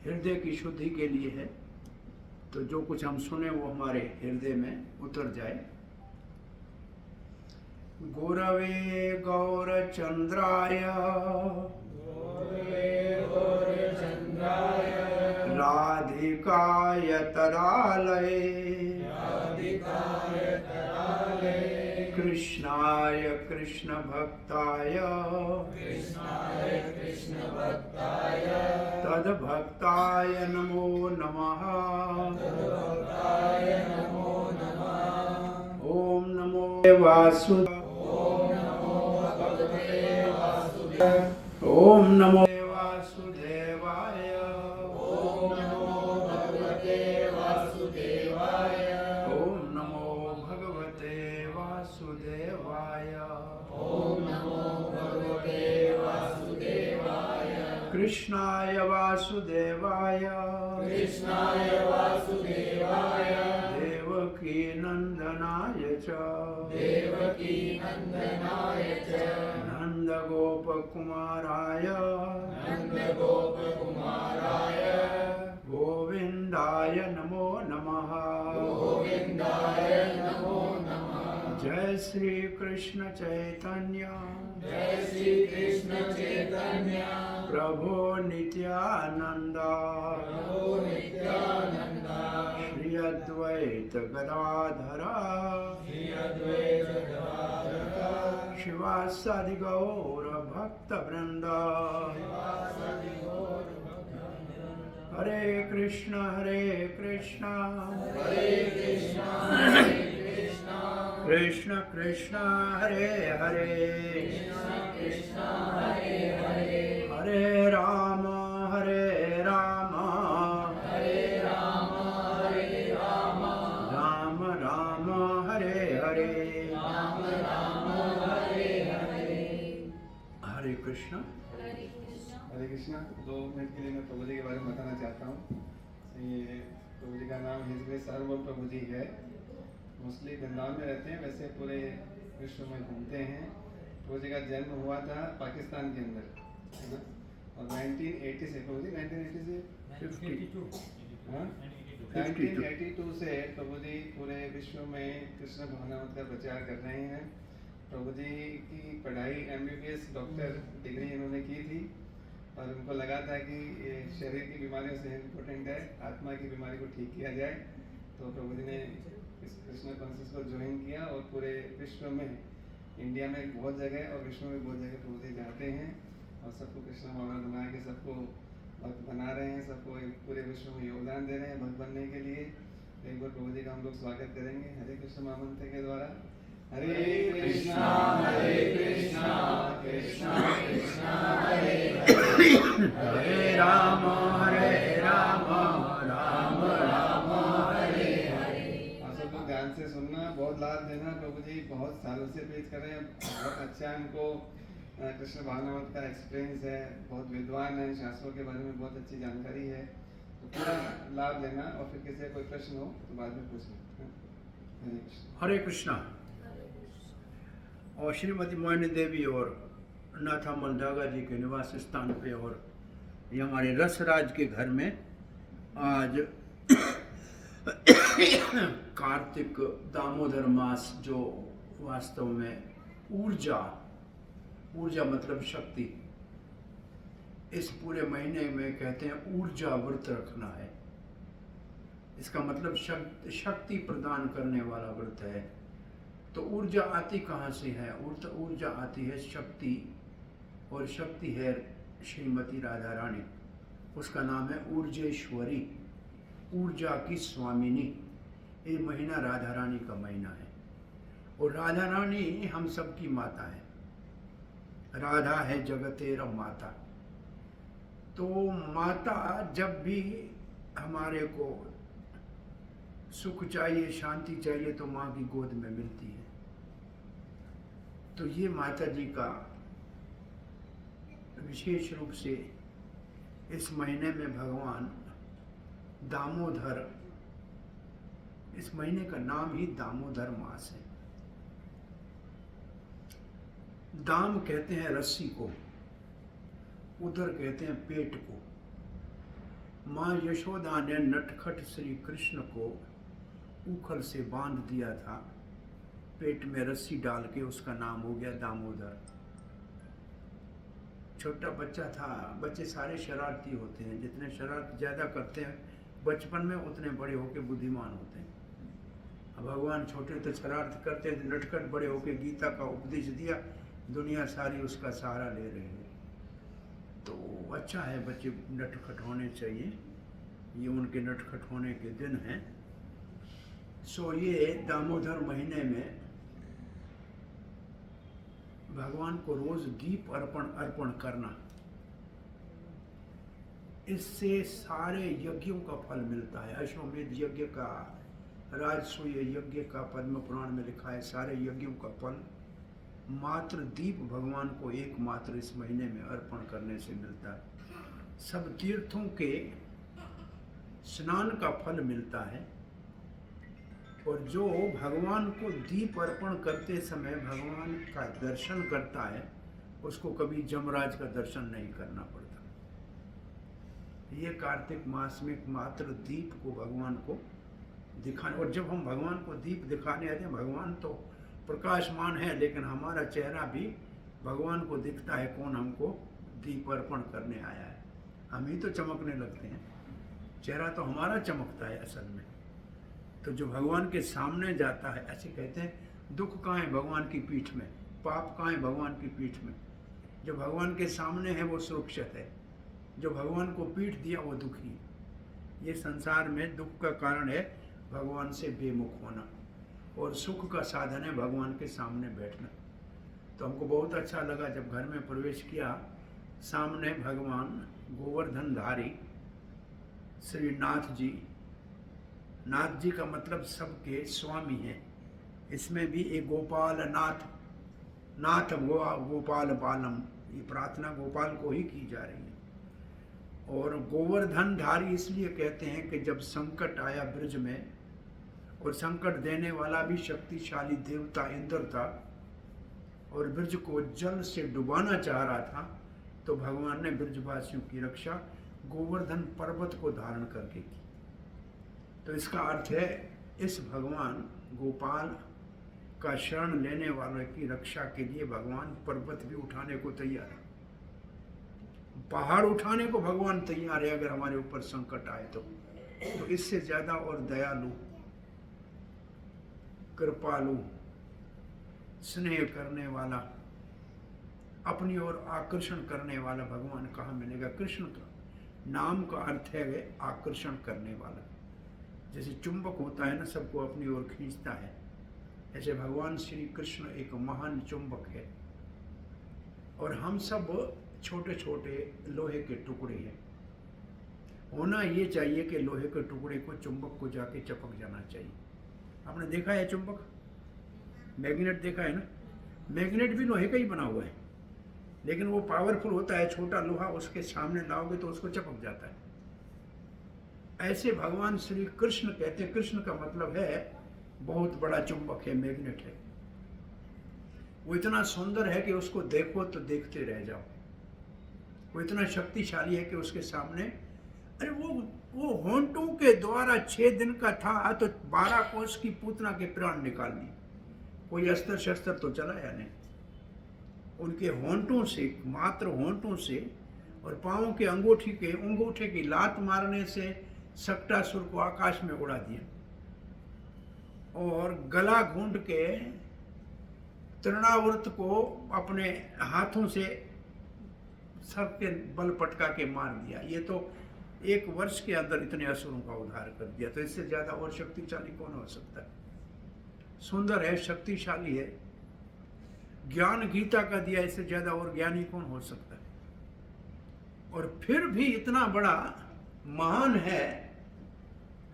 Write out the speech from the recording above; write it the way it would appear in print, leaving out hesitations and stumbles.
हृदय की शुद्धि के लिए है। तो जो कुछ हम सुने वो हमारे हृदय में उतर जाए। गुरवे गौरचंद्राय राधिकाय तदालये कृष्णाय कृष्ण भक्ताय तद्भक्ताय नमो नमः। ओम नमो वासुदेवाय। ओम नमो वासुदेवाय। ओम नमो भगवते वासुदेवाय। कृष्णाय वासुदेवाय देवकी नंदनाय च नंद गोपकुमाराय गोविंदाय नमो नमः। जय श्री कृष्ण चैतन्य प्रभो नित्यानंद श्री अद्वैत गदाधर शिवासादि गौर भक्त वृंद। हरे कृष्ण कृष्ण कृष्ण हरे हरे हरे राम राम राम हरे हरे। हरे कृष्ण। हरे कृष्णा। 2 मिनट के लिए मैं प्रभु जी के बारे में बताना चाहता हूँ। ये प्रभु जी का नाम हिजबे सार्वभौम प्रभु जी है। मोस्टली वृंदावन में रहते हैं, वैसे पूरे विश्व में घूमते हैं। प्रभु जी का जन्म हुआ था पाकिस्तान के अंदर, है ना, और 1980 से प्रभु जी 1982 से प्रभु जी पूरे विश्व में कृष्ण भावनामृत का प्रचार कर रहे हैं। प्रभु जी की पढ़ाई MBBS डॉक्टर डिग्री इन्होंने की थी और उनको लगा था कि ये शरीर की बीमारियों से इम्पोर्टेंट है, आत्मा की बीमारी को ठीक किया जाए। तो प्रभु जी ने इस कृष्ण कॉन्शियस को ज्वाइन किया और पूरे विश्व में, इंडिया में बहुत जगह और विश्व में बहुत जगह प्रभु जी जाते हैं और सबको कृष्ण भावना बना के सबको भक्त बना रहे हैं, सबको पूरे विश्व में योगदान दे रहे हैं भक्त बनने के लिए। एक बार प्रभु जी का हम लोग स्वागत करेंगे हरे कृष्ण महामंत्र के द्वारा। हरे कृष्णा कृष्णा कृष्णा हरे राम राम राम हरे हरे। आप सब लोग ध्यान से सुनना, बहुत लाभ देना। प्रभु जी बहुत सालों से प्रीच कर रहे हैं, बहुत अच्छा इनको कृष्ण भावनामृत का एक्सपीरियंस है, बहुत विद्वान है, शास्त्रों के बारे में बहुत अच्छी जानकारी है। तो पूरा लाभ लेना और फिर किसी कोई प्रश्न हो तो बाद में पूछना। हरे कृष्णा। और श्रीमती मोहिनी देवी और नाथा मंदागा जी के निवास स्थान पे और ये हमारे रसराज के घर में आज कार्तिक दामोदर मास, जो वास्तव में ऊर्जा मतलब शक्ति, इस पूरे महीने में कहते हैं ऊर्जा व्रत रखना है। इसका मतलब शक्ति प्रदान करने वाला व्रत है। तो ऊर्जा आती कहाँ से है? ऊर्जा आती है शक्ति, और शक्ति है श्रीमती राधा रानी। उसका नाम है ऊर्जेश्वरी, ऊर्जा की स्वामिनी। ये महीना राधा रानी का महीना है और राधा रानी हम सबकी माता है। राधा है जगतेर माता। तो माता जब भी हमारे को सुख चाहिए, शांति चाहिए, तो माँ की गोद में मिलती है। तो ये माता जी का विशेष रूप से इस महीने में भगवान दामोदर, इस महीने का नाम ही दामोदर मास है। दाम कहते हैं रस्सी को, उधर कहते हैं पेट को। माँ यशोदा ने नटखट श्री कृष्ण को उखल से बांध दिया था, पेट में रस्सी डाल के, उसका नाम हो गया दामोदर। छोटा बच्चा था, बच्चे सारे शरारती होते हैं, जितने शरारत ज़्यादा करते हैं बचपन में उतने बड़े होके बुद्धिमान होते हैं। अब भगवान छोटे तो शरारत करते थे, नटखट बड़े होके गीता का उपदेश दिया, दुनिया सारी उसका सहारा ले रही है। तो अच्छा है, बच्चे नटखट होने चाहिए, ये उनके नटखट होने के दिन हैं। सो ये दामोदर महीने में भगवान को रोज दीप अर्पण करना, इससे सारे यज्ञों का फल मिलता है। अश्वमेध यज्ञ का, राजसूय यज्ञ का पद्म पुराण में लिखा है, सारे यज्ञों का फल मात्र दीप भगवान को एकमात्र इस महीने में अर्पण करने से मिलता है। सब तीर्थों के स्नान का फल मिलता है, और जो भगवान को दीप अर्पण करते समय भगवान का दर्शन करता है, उसको कभी जमराज का दर्शन नहीं करना पड़ता। ये कार्तिक मास में मात्र दीप को भगवान को दिखाने, और जब हम भगवान को दीप दिखाने आते हैं, भगवान तो प्रकाशमान है, लेकिन हमारा चेहरा भी भगवान को दिखता है कौन हमको दीप अर्पण करने आया है। हम ही तो चमकने लगते हैं, चेहरा तो हमारा चमकता है असल में। तो जो भगवान के सामने जाता है, ऐसे कहते हैं दुख कहाँ है भगवान की पीठ में, पाप कहाँ है भगवान की पीठ में। जो भगवान के सामने है वो सुरक्षित है, जो भगवान को पीठ दिया वो दुखी है। ये संसार में दुख का कारण है भगवान से बेमुख होना, और सुख का साधन है भगवान के सामने बैठना। तो हमको बहुत अच्छा लगा जब घर में प्रवेश किया, सामने भगवान गोवर्धनधारी श्री नाथ जी, नाथ जी का मतलब सबके स्वामी हैं। इसमें भी एक गोपाल नाथ, नाथ गोपाल बालम, ये प्रार्थना गोपाल को ही की जा रही है। और गोवर्धनधारी इसलिए कहते हैं कि जब संकट आया ब्रज में, और संकट देने वाला भी शक्तिशाली देवता इंद्र था, और ब्रज को जल से डुबाना चाह रहा था, तो भगवान ने ब्रजवासियों की रक्षा गोवर्धन पर्वत को धारण करके की। तो इसका अर्थ है इस भगवान गोपाल का शरण लेने वालों की रक्षा के लिए भगवान पर्वत भी उठाने को तैयार है, पहाड़ उठाने को भगवान तैयार है अगर हमारे ऊपर संकट आए तो इससे ज्यादा और दयालु, कृपालु, स्नेह करने वाला, अपनी ओर आकर्षण करने वाला भगवान कहाँ मिलेगा। कृष्ण का नाम का अर्थ है आकर्षण करने वाला। जैसे चुंबक होता है ना, सबको अपनी ओर खींचता है, ऐसे भगवान श्री कृष्ण एक महान चुंबक है, और हम सब छोटे छोटे लोहे के टुकड़े हैं। होना ये चाहिए कि लोहे के टुकड़े को चुंबक को जाके चपक जाना चाहिए। आपने देखा है चुंबक, मैग्नेट देखा है ना, मैग्नेट भी लोहे का ही बना हुआ है, लेकिन वो पावरफुल होता है। छोटा लोहा उसके सामने लाओगे तो उसको चपक जाता है। ऐसे भगवान श्री कृष्ण कहते हैं, कृष्ण का मतलब है बहुत बड़ा चुंबक है, मैग्नेट है। वो इतना सुंदर है कि उसको देखो तो देखते रह जाओ। वो इतना शक्तिशाली है कि उसके सामने, अरे वो होंठों के द्वारा 6 दिन का था तो 12 कोस की पूतना के प्राण निकाल ली। कोई अस्त्र शस्त्र तो चलाया नहीं, उनके होंठों से, मात्र होंठों से, और पांवों के अंगूठे की लात मारने से सक्टासुर को आकाश में उड़ा दिया, और गला घूंट के तृणावर्त को अपने हाथों से सबके बल पटका के मार दिया। ये तो 1 वर्ष के अंदर इतने असुरों का उद्धार कर दिया। तो इससे ज्यादा और शक्तिशाली कौन हो सकता है। सुंदर है, शक्तिशाली है, ज्ञान गीता का दिया, इससे ज्यादा और ज्ञानी कौन हो सकता है। और फिर भी इतना बड़ा महान है